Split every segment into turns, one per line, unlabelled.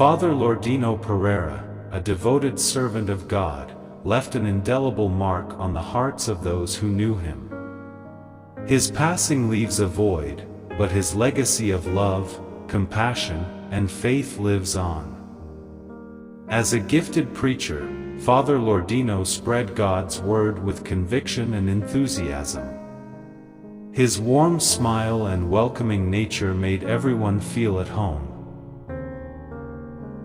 Father Lourdino Pereira, a devoted servant of God, left an indelible mark on the hearts of those who knew him. His passing leaves a void, but his legacy of love, compassion, and faith lives on. As a gifted preacher, Father Lourdino spread God's word with conviction and enthusiasm. His warm smile and welcoming nature made everyone feel at home.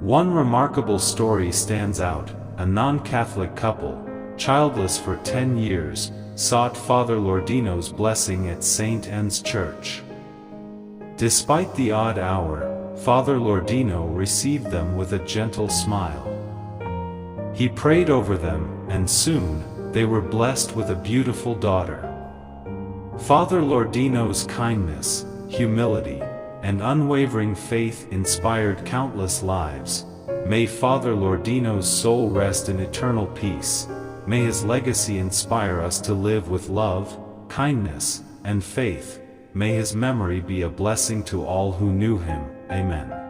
One remarkable story stands out. A non-Catholic couple, childless for 10 years, sought Father Lourdino's blessing at St. Anne's Church. Despite the odd hour, Father Lourdino received them with a gentle smile. He prayed over them, and soon, they were blessed with a beautiful daughter. Father Lourdino's kindness, humility, and unwavering faith inspired countless lives. May Father Lourdino's soul rest in eternal peace. May his legacy inspire us to live with love, kindness, and faith. May his memory be a blessing to all who knew him. Amen.